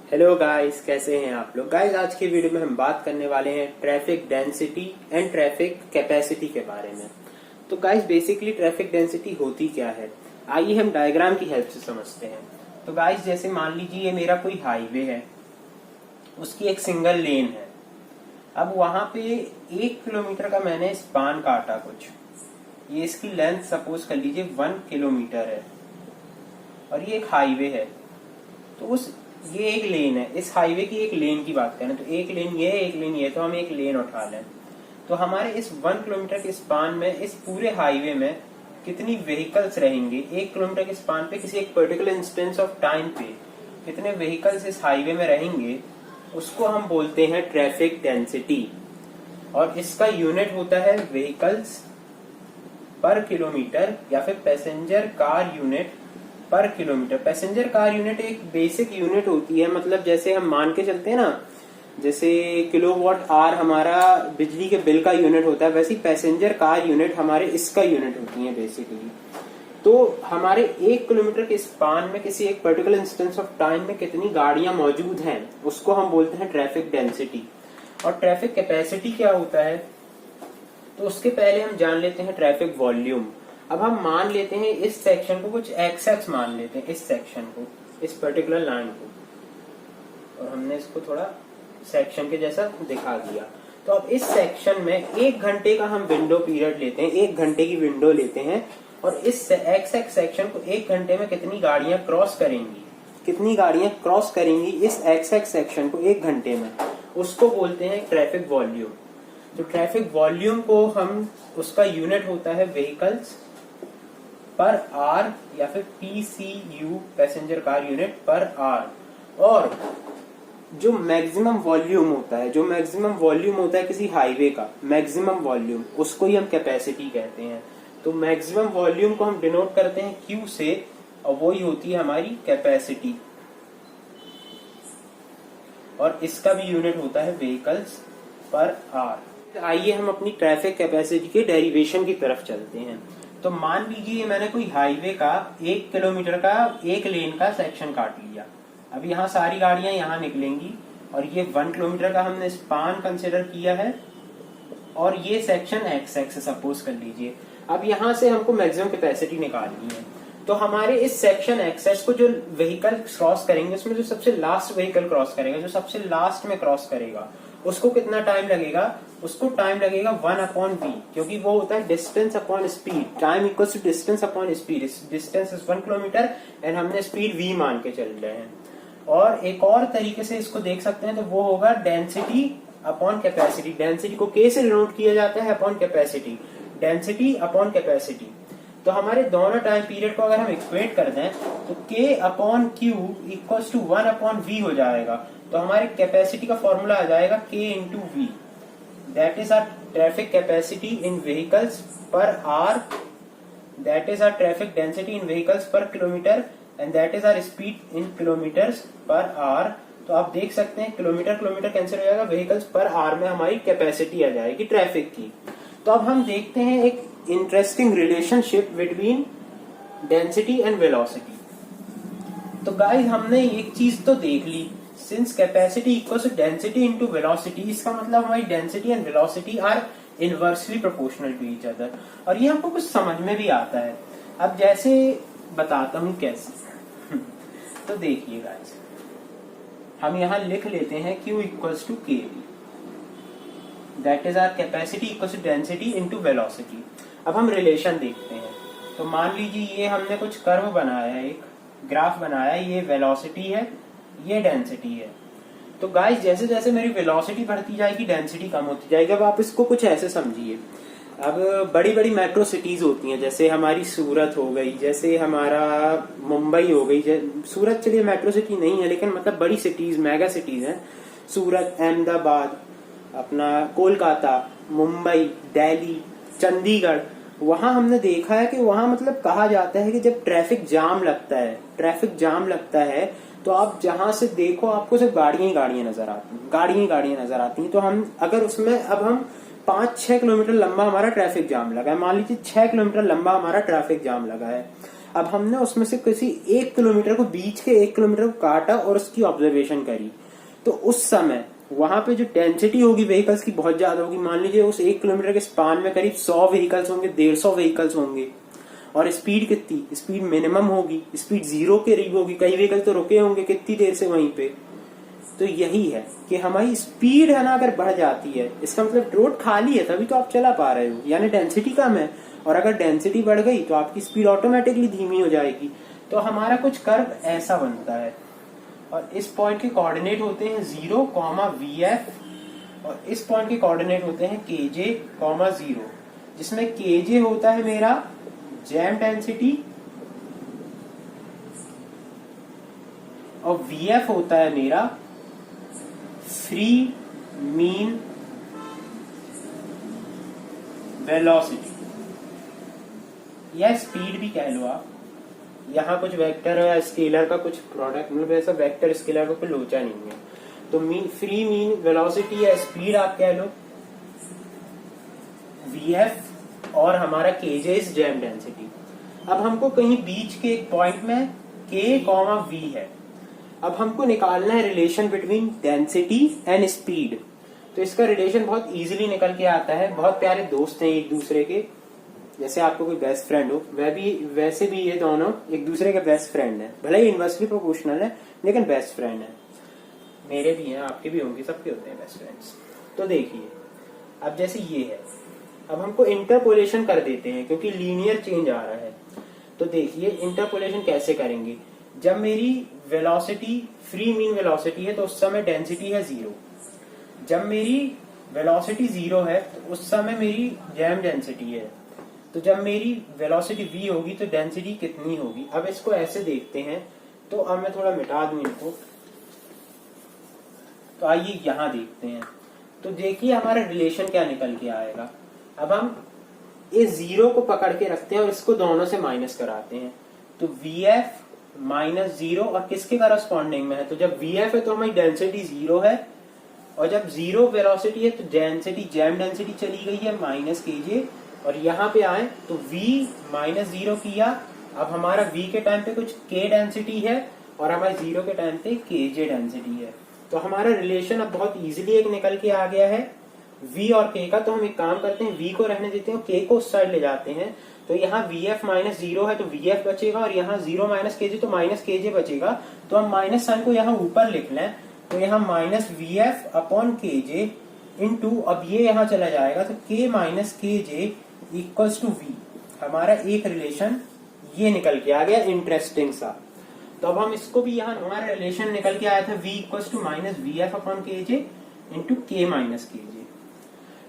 Hello guys, कैसे हैं आप लोग। गाइस, आज की वीडियो में हम बात करने वाले हैं traffic density and traffic capacity के बारे में। तो गाइस, बेसिकली ट्रैफिक डेंसिटी होती क्या है, आइए हम डायग्राम की हेल्प से समझते हैं। तो गाइस, जैसे मान लीजिए ये मेरा कोई हाईवे है, उसकी एक सिंगल लेन है। अब वहां पे 1 किलोमीटर का मैंने स्पान काटा कुछ, ये इसकी लेंथ सपोज कर लीजिए 1 किलोमीटर है और ये एक हाईवे है। तो ये एक लेन है, इस हाईवे की एक लेन की बात करें तो एक लेन ये है, एक लेन ये, तो हम एक लेन उठा लें। तो हमारे इस 1 किलोमीटर के स्पान में इस पूरे हाईवे में कितनी व्हीकल्स रहेंगे, 1 किलोमीटर के स्पान पे किसी एक पर्टिकुलर इंस्टेंस ऑफ टाइम पे कितने व्हीकल्स इस हाईवे में रहेंगे, उसको हम बोलते हैं ट्रैफिक डेंसिटी। और इसका यूनिट होता है व्हीकल्स पर किलोमीटर या फिर पैसेंजर कार यूनिट पर किलोमीटर। पैसेंजर कार यूनिट एक बेसिक यूनिट होती है, मतलब जैसे हम मान के चलते हैं ना, जैसे किलोवाट आवर हमारा बिजली के बिल का यूनिट होता है, वैसे ही पैसेंजर कार यूनिट हमारे इसका यूनिट होती है बेसिकली। तो हमारे 1 किलोमीटर के स्पान में किसी एक पर्टिकुलर इंस्टेंस ऑफ टाइम में कितनी गाड़ियां मौजूद हैं, उसको हम बोलते हैं ट्रैफिक डेंसिटी। और ट्रैफिक कैपेसिटी क्या होता है, तो उसके पहले हम जान लेते हैं ट्रैफिक वॉल्यूम। अब हम मान लेते हैं इस सेक्शन को कुछ एक्स मान लेते हैं, इस सेक्शन को, इस पर्टिकुलर लाइन को, और हमने इसको थोड़ा सेक्शन के जैसा दिखा दिया। तो अब इस सेक्शन में 1 घंटे का हम विंडो पीरियड लेते हैं, 1 घंटे की विंडो लेते हैं, और इस एक्स सेक्शन को 1 घंटे में कितनी गाड़ियां क्रॉस करेंगी, कितनी गाड़ियां क्रॉस करेंगी इस एक्स सेक्शन को 1 घंटे में, उसको बोलते हैं ट्रैफिक वॉल्यूम। तो ट्रैफिक वॉल्यूम को हम, उसका यूनिट होता है व्हीकल्स पर आर या फिर PCU, पैसेंजर कार यूनिट पर आर। और जो मैक्सिमम वॉल्यूम होता है, जो मैक्सिमम वॉल्यूम होता है किसी हाईवे का, मैक्सिमम वॉल्यूम, उसको ही हम कैपेसिटी कहते हैं। तो मैक्सिमम वॉल्यूम को हम डिनोट करते हैं Q से, और वो ही होती है हमारी कैपेसिटी, और इसका भी यूनिट होता है व्हीकल्स पर आर। आइए हम अपनी ट्रैफिक कैपेसिटी के डेरिवेशन की तरफ चलते हैं। तो मान लीजिए मैंने कोई हाईवे का 1 किलोमीटर का एक लेन का सेक्शन काट लिया। अब यहाँ सारी गाड़ियां यहाँ निकलेंगी, और ये 1 किलोमीटर का हमने स्पान कंसिडर किया है, और ये सेक्शन एक्स सपोज कर लीजिए। अब यहाँ से हमको मैक्सिमम कैपेसिटी निकालनी है। तो हमारे इस सेक्शन एक्सेस को जो व्हीकल क्रॉस करेंगे, उसमें जो सबसे लास्ट व्हीकल क्रॉस करेगा, जो सबसे लास्ट में क्रॉस करेगा, उसको कितना टाइम लगेगा, उसको टाइम लगेगा 1/v, क्योंकि वो होता है distance upon speed. Time equals to distance upon speed. Distance is 1 kilometre and हमने स्पीड v मान के चल रहे हैं। और एक और तरीके से इसको देख सकते हैं, तो वो होगा डेंसिटी अपॉन कैपेसिटी। डेंसिटी को k से डिनोट किया जाता है upon capacity, density upon capacity. तो हमारे दोनों टाइम पीरियड को अगर हम इक्वेट कर दें तो k upon Q equals to 1/v हो जाएगा। तो हमारे कैपेसिटी का फॉर्मूला आ जाएगा k into V, that is our traffic capacity in vehicles per hour, that is our traffic density in vehicles per kilometre, and that is our speed in kilometres per hour. तो आप देख सकते हैं kilometre kilometre cancel हो जाएगा, vehicles per are में हमारी capacity आ जाएगी ट्रैफिक की। तो अब हम देखते हैं एक interesting relationship between density and velocity. तो गाइस, हमने एक चीज तो देख ली, since capacity equals to density into velocity, इसका मतलब हमारी density and velocity are inversely proportional to each other. और ये हमको कुछ समझ में भी आता है। अब जैसे बताता हूं कैसे। तो देखिए गाइस, हम यहां लिख लेते हैं Q equals to KV, that is R capacity equals to density into velocity. अब हम रिलेशन देखते हैं। तो मान लीजिए ये हमने कुछ कर्व बनाया है, एक ग्राफ बनाया है, ये वेलोसिटी है, ये डेंसिटी है। तो गाइस, जैसे जैसे मेरी वेलोसिटी बढ़ती जाएगी डेंसिटी कम होती जाएगी। अब आप इसको कुछ ऐसे समझिए, अब बड़ी बड़ी मेट्रो सिटीज होती हैं, जैसे हमारी सूरत हो गई, जैसे हमारा मुंबई हो गई। सूरत चलिए मेट्रो सिटी नहीं है, लेकिन मतलब बड़ी सिटीज, मेगा सिटीज हैं। सूरत, अहमदाबाद, अपना कोलकाता, मुंबई, दिल्ली, चंडीगढ़। वहां हमने देखा है कि वहां मतलब कहा जाता है कि जब ट्रैफिक जाम लगता है, ट्रैफिक जाम लगता है, तो आप जहां से देखो आपको सिर्फ गाड़ियां ही गाड़ियां नजर आती हैं, गाड़ियां ही गाड़ियां नजर आती हैं। तो हम अगर उसमें, अब हम 5-6 किलोमीटर लंबा हमारा ट्रैफिक जाम लगा है, मान लीजिए 6 किलोमीटर लंबा हमारा ट्रैफिक जाम लगा है। अब हमने उसमें से किसी 1 किलोमीटर को, बीच के 1 किलोमीटर को काटा और उसकी ऑब्जर्वेशन करी, तो उस समय वहां पे जो डेंसिटी होगी व्हीकल्स की बहुत ज्यादा होगी। मान लीजिए उस 1 किलोमीटर के स्पान में करीब 100 व्हीकल्स होंगे, 150 व्हीकल्स होंगे। और स्पीड कितनी, स्पीड मिनिमम होगी, स्पीड 0 के करीब होगी। कई व्हीकल तो रुके होंगे कितनी देर से वहीं पे। तो यही है कि हमारी स्पीड है ना अगर बढ़ जाती है, इसका मतलब रोड खाली है तभी तो आप चला पा रहे हो, यानी डेंसिटी कम है। और अगर डेंसिटी बढ़ गई तो आपकी स्पीड ऑटोमेटिकली धीमी हो जाएगी। तो हमारा कुछ कर्व ऐसा बनता है और इस पॉइंट के कोऑर्डिनेट होते हैं 0, VF, और इस पॉइंट के कोऑर्डिनेट होते हैं KJ, 0, जिसमें KJ होता है मेरा जैम डेंसिटी और VF होता है मेरा फ्री मीन वेलोसिटी या स्पीड भी कह लो आप। यहाँ कुछ वेक्टर या स्केलर का कुछ प्रोडक्ट, मतलब ऐसा वेक्टर स्केलर का कोई लोचा नहीं है। तो फ्री मीन वेलोसिटी या स्पीड आप कह लो VF और हमारा KJ इज जैम डेंसिटी। अब हमको कहीं बीच के एक पॉइंट में K, V है। अब हमको निकालना है relation between density and speed. तो इसका रिलेशन बहुत इजीली निकल के आता है। बहुत प्यारे दोस्त हैं एक दूसरे के, जैसे आपको कोई बेस्ट फ्रेंड हो, वैसे भी ये दोनों एक दूसरे के बेस्ट फ्रेंड हैं। भले ही इन्वर्सली प्रोपोर्शनल है लेकिन बेस्ट फ्रेंड है। मेरे भी हैं, आपके भी होंगे, सबके होते हैं बेस्ट फ्रेंड्स। तो देखिए अब जैसे ये है, अब हमको इंटरपोलेशन कर देते हैं क्योंकि लीनियर चेंज आ रहा है। तो देखिए इंटरपोलेशन कैसे करेंगे। जब मेरी वेलोसिटी फ्री मीन वेलोसिटी है तो उस समय डेंसिटी है 0। जब मेरी वेलोसिटी 0 है तो उस समय मेरी जैम डेंसिटी है। तो जब मेरी वेलोसिटी v होगी तो डेंसिटी कितनी होगी। अब इसको ऐसे देखते हैं, तो अब मैं थोड़ा मिटा दूं इनको। तो आइए यहां देखते हैं। तो देखिए हमारा रिलेशन क्या निकल के आएगा। अब हम इस 0 को पकड़ के रखते हैं और इसको दोनों से माइनस कराते हैं। तो VF माइनस 0 और किसके करस्पॉन्डिंग में है। तो जब VF है तो हमारी डेंसिटी 0 है, और जब 0 वेलोसिटी है तो डेंसिटी, जैम डेंसिटी चली गई है -KJ। और यहाँ पे आए तो V -0 किया। अब हमारा V के टाइम पे कुछ K डेंसिटी है और हमारे 0 के टाइम पे KJ डेंसिटी है। तो हमारा रिलेशन अब बहुत इजीली एक निकल के आ गया है V और K का। तो हम एक काम करते हैं, V को रहने देते हैं, K को उस साइड ले जाते हैं। तो यहाँ VF -0 है तो VF बचेगा, और यहाँ 0 -KJ तो -KJ बचेगा। तो हम माइनस साइन को यहाँ ऊपर लिख लें, तो यहाँ -VF/KJ इंटू, अब ये यहाँ चला जाएगा तो K -KJ equals to V। हमारा एक रिलेशन ये निकल के आ गया इंटरेस्टिंग सा। तो अब हम इसको भी, यहाँ हमारा रिलेशन निकल के आया था V equals to -VF/KJ into K -KJ।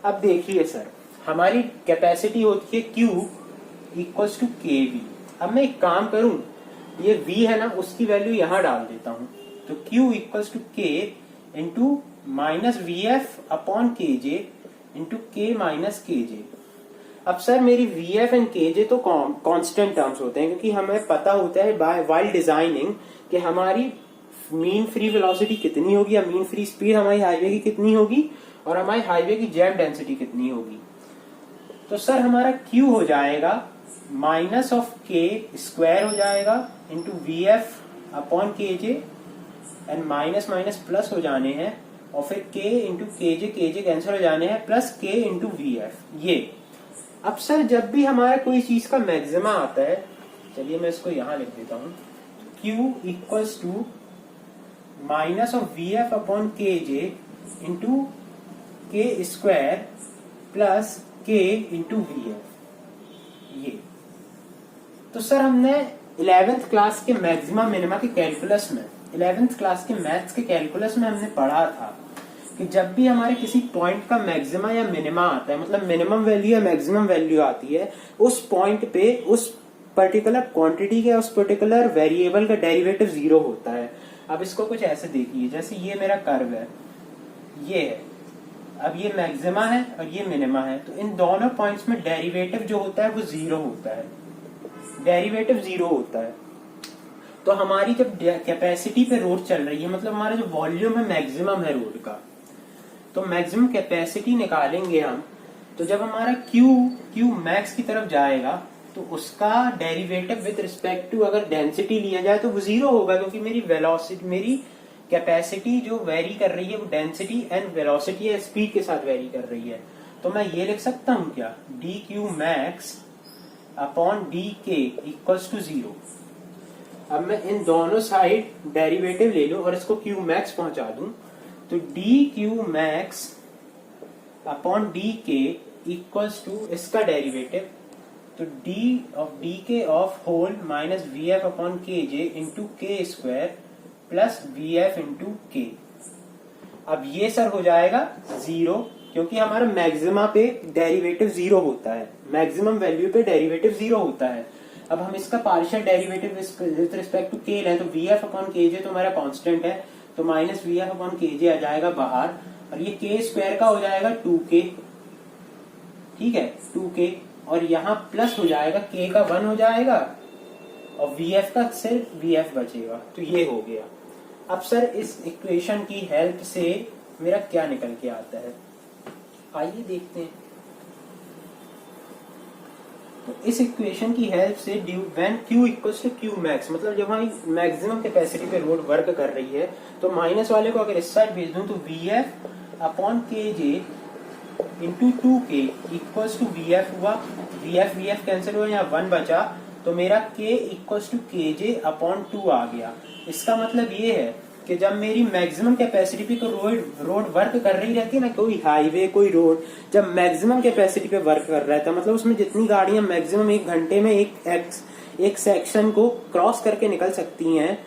अब देखिए सर, हमारी कैपेसिटी होती है Q इक्वल्स टू KV। अब मैं एक काम करूं, ये V है ना, उसकी वैल्यू यहां डाल देता हूं। तो Q equals to K into -VF/KJ into K -KJ। अब सर मेरी VF एंड KJ तो कांस्टेंट टर्म्स होते हैं, क्योंकि हमें पता होता है वाइल डिजाइनिंग कि हमारी मीन फ्री वेलोसिटी कितनी होगी या मीन फ्री स्पीड हमारी हाईवे की कितनी होगी और हमारी हाईवे की जैम डेंसिटी कितनी होगी। तो सर हमारा Q हो जाएगा -K² हो जाएगा into VF/KJ, and minus minus plus हो जाने हैं, और फिर K इंटू KJ कैंसिल हो जाने हैं, प्लस K इंटू VF। ये अब सर जब भी हमारा कोई चीज का मैक्सिमा आता है, चलिए मैं इसको यहां लिख देता हूं, Q equals to -VF/KJ into K² plus K into VF। ये तो सर हमने 11th क्लास के मैक्सिमा मिनिमा के कैलकुलस में, 11th क्लास के मैथ्स के कैलकुलस में हमने पढ़ा था कि जब भी हमारे किसी पॉइंट का मैक्सिमा या मिनिमा आता है, मतलब मिनिमम वैल्यू या मैक्सिमम वैल्यू आती है, उस पॉइंट पे उस पर्टिकुलर क्वांटिटी के, उस पर्टिकुलर वेरिएबल का डेरिवेटिव 0 होता है। अब इसको कुछ ऐसे देखिए, जैसे ये मेरा कर्व है, ये है, अब ये मैक्सिमा है और ये मिनिमा है, तो इन दोनों पॉइंट्स में डेरिवेटिव जो होता है वो 0 होता है, डेरिवेटिव 0 होता है। तो हमारी जब कैपेसिटी पे रोड चल रही है, मतलब हमारा जो वॉल्यूम है मैक्सिमम है रोड का, तो मैक्सिमम कैपेसिटी निकालेंगे हम। तो जब हमारा Q मैक्स की तरफ जाएगा तो उसका डेरिवेटिव विद रिस्पेक्ट टू अगर डेंसिटी लिया जाए तो वो जीरो होगा, क्योंकि मेरी वेलोसिटी, मेरी कैपेसिटी जो वेरी कर रही है वो डेंसिटी एंड वेलोसिटी या स्पीड के साथ वेरी कर रही है। तो मैं ये लिख सकता हूं क्या, D Q max upon D K equals to zero. अब मैं इन दोनों साइड डेरिवेटिव ले लूं और इसको क्यू मैक्स पहुंचा दूं, तो D Q max upon D K equals to इसका डेरिवेटिव, तो D of D K of whole minus V F upon K J into K square plus V F into K. अब ये sir हो जाएगा zero, क्योंकि हमारा maxima पे derivative zero होता है, मैक्सिमम वैल्यू पे डेरिवेटिव जीरो होता है। अब हम इसका partial derivative with respect to K लें तो वी एफ अपॉन के जे तो हमारा कांस्टेंट है, तो minus V F upon K जे आ जाएगा बाहर, और ये के स्क्वायर का हो जाएगा 2k, ठीक है 2k, और यहाँ प्लस हो जाएगा k का 1 हो जाएगा और वी एफ का सिर्फ वी एफ बचेगा। तो ये हो गया। अब सर इस इक्वेशन की हेल्प से मेरा क्या निकल के आता है, आइए देखते हैं। तो इस इक्वेशन की हेल्प से when Q equals to Q max, मतलब जब हमारी मैक्सिमम कैपेसिटी पे रोड वर्क कर रही है, तो माइनस वाले को अगर इस साइड भेज दूं तो VF upon K J into 2k equals to VF हुआ, VF कैंसिल हुआ, यहाँ 1 बचा, तो मेरा K equals to K J upon 2 आ गया। इसका मतलब ये है कि जब मेरी मैक्सिमम कैपेसिटी पे रोड वर्क कर रही रहती है ना, कोई हाईवे कोई रोड जब मैक्सिमम कैपेसिटी पे वर्क कर रहा था, मतलब उसमें जितनी गाड़ियां मैक्सिमम एक घंटे में एक सेक्शन को क्रॉस करके निकल सकती हैं,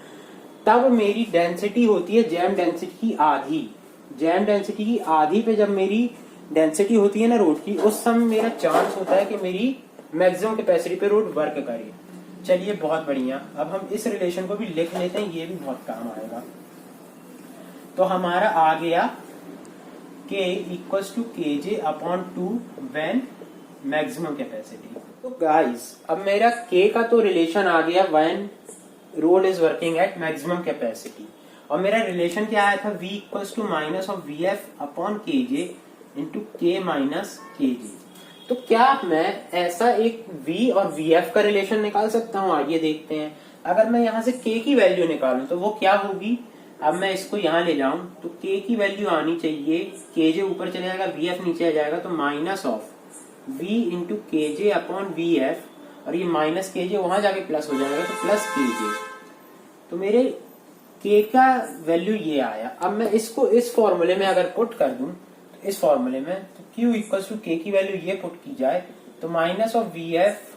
तब मेरी डेंसिटी होती है जैम डेंसिटी की आधी। जैम डेंसिटी की आधी पे जब मेरी डेंसिटी होती है ना रोड की, उस समय मेरा चांस होता है कि मेरी मैक्सिमम कैपेसिटी पे रोड वर्क करे। चलिए बहुत बढ़िया, अब हम इस रिलेशन को भी लिख लेते हैं, ये भी बहुत काम आएगा। तो हमारा आ गया k equals to K J upon 2 when maximum capacity. तो गाइस अब मेरा k का तो रिलेशन आ गया when road is working at maximum capacity, और मेरा रिलेशन क्या आया था, v equals to minus of V F upon K J into के माइनस के जे। तो क्या मैं ऐसा एक v और vf का रिलेशन निकाल सकता हूँ, आइए देखते हैं। अगर मैं यहाँ से k की वैल्यू निकालूं तो वो क्या होगी, अब मैं इसको यहाँ ले जाऊं तो k की वैल्यू आनी चाहिए, के जे ऊपर चले जाएगा, vf नीचे आ जाएगा, तो minus of v into K J upon V F, और ये माइनस के जे वहां जाके प्लस हो जाएगा, तो प्लस के जे। तो मेरे k का वैल्यू ये आया। अब मैं इसको इस फॉर्मूले में अगर पुट कर दूं, तो इस फॉर्मूले में तो q इक्वल्स टू k की वैल्यू ये पुट की जाए तो minus of V F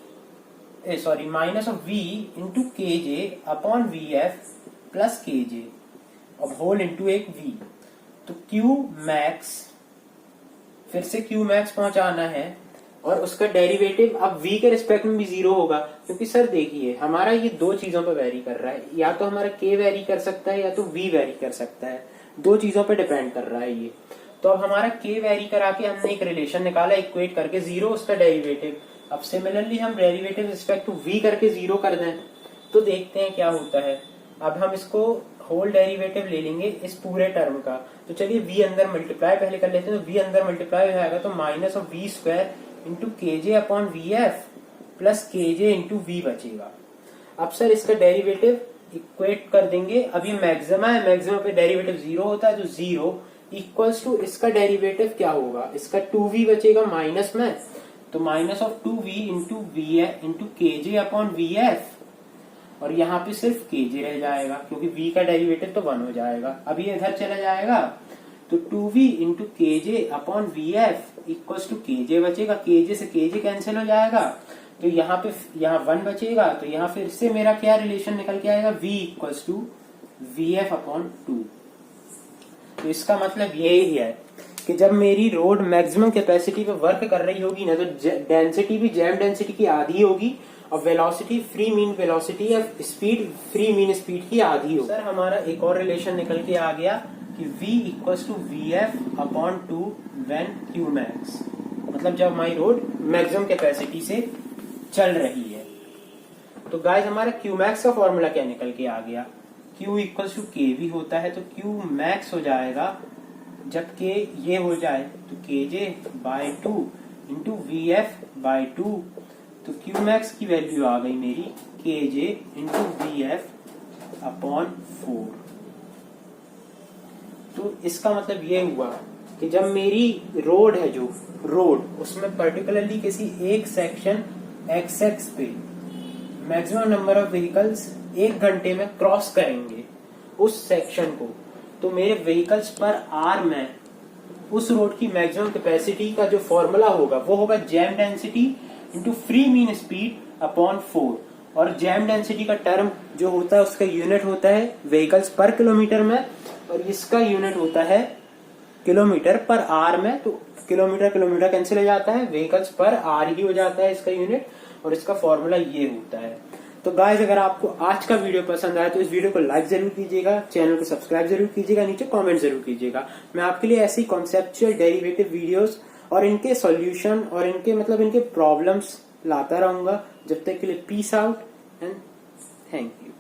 minus of v into K J upon V F plus K J अब होल इंटू एक v। तो Q मैक्स, फिर से Q मैक्स पहुंचाना है, और उसका डेरिवेटिव अब v के रिस्पेक्ट में भी जीरो होगा, क्योंकि सर देखिए हमारा ये दो चीजों पर वेरी कर रहा है, या तो हमारा k वेरी कर सकता है या तो v वेरी कर सकता है, दो चीजों पर डिपेंड कर रहा है ये। तो अब हमारा k वेरी करा के हमने एक रिलेशन निकाला इक्वेट करके, जीरो उसका डेरिवेटिव। अब सिमिलरली हम डेरिवेटिव रिस्पेक्ट टू v करके जीरो कर दें तो देखते हैं क्या होता है। अब हम इसको होल डेरिवेटिव ले लेंगे इस पूरे टर्म का, तो चलिए v अंदर मल्टीप्लाई पहले कर लेते हैं, तो v अंदर मल्टीप्लाई हो जाएगा, तो minus of V square into K J upon V F plus K J into we बचेगा। अब सर इसका डेरिवेटिव इक्वेट कर देंगे, अब ये मैक्सिमा है, मैक्सिमा पे डेरिवेटिव जीरो होता है, तो जीरो इक्वल्स टू इसका डेरिवेटिव क्या होगा, इसका 2v बचेगा माइनस में, तो minus of 2v into V into K J upon V F, और यहाँ पे सिर्फ के जे रह जाएगा क्योंकि v का डेरिवेटिव तो 1 हो जाएगा। अब ये इधर चला जाएगा तो 2v into K J upon V F equals to K J बचेगा, के जे से के जे कैंसिल हो जाएगा, तो यहाँ पे यहाँ 1 बचेगा, तो यहाँ फिर से मेरा क्या रिलेशन निकल के आएगा, v equals to V F upon 2। तो इसका मतलब यही है कि जब मेरी रोड मैक्सिमम कैपेसिटी पे वर्क कर रही होगी ना, तो डेंसिटी भी जैम डेंसिटी की आधी होगी, और वेलोसिटी फ्री मीन वेलोसिटी या स्पीड फ्री मीन स्पीड की आधी होगी। सर हमारा एक और रिलेशन निकल के आ गया कि v equals to V F upon 2 when q max, मतलब जब हमारी रोड मैक्सिमम कैपेसिटी से चल रही है। तो गाइस हमारा q मैक्स का फॉर्मूला क्या निकल के आ गया, q इक्वल्स टू के वी होता है, तो q मैक्स हो जाएगा जब k ये हो जाए तो K J by 2 into V F by 2 तो क्यू मैक्स की वैल्यू आ गई मेरी K J into V F upon 4। तो इसका मतलब ये हुआ कि जब मेरी रोड है, जो रोड उसमें पर्टिकुलरली किसी एक सेक्शन एक्स एक्स पे मैक्सिमम नंबर ऑफ व्हीकल्स 1 घंटे में क्रॉस करेंगे उस सेक्शन को, तो मेरे व्हीकल्स पर आर में उस रोड की मैक्सिमम कैपेसिटी का जो फॉर्मूला होगा वो होगा jam density into free mean speed upon 4। और जैम डेंसिटी का टर्म जो होता है उसका यूनिट होता है व्हीकल्स पर किलोमीटर में, और इसका यूनिट होता है किलोमीटर पर आर में। तो किलोमीटर किलोमीटर कैंसिल हो जाता है, व्हीकल्स पर आर ही हो जाता है इसका यूनिट, और इसका फॉर्मूला ये होता है। तो गाइस, अगर आपको आज का वीडियो पसंद आया तो इस वीडियो को लाइक जरूर कीजिएगा, चैनल को सब्सक्राइब जरूर कीजिएगा, नीचे कमेंट जरूर कीजिएगा। मैं आपके लिए ऐसी कॉन्सेप्चुअल डेरिवेटिव वीडियोस और इनके सॉल्यूशन और इनके प्रॉब्लम्स लाता रहूंगा। जब तक के लिए peace out and thank you.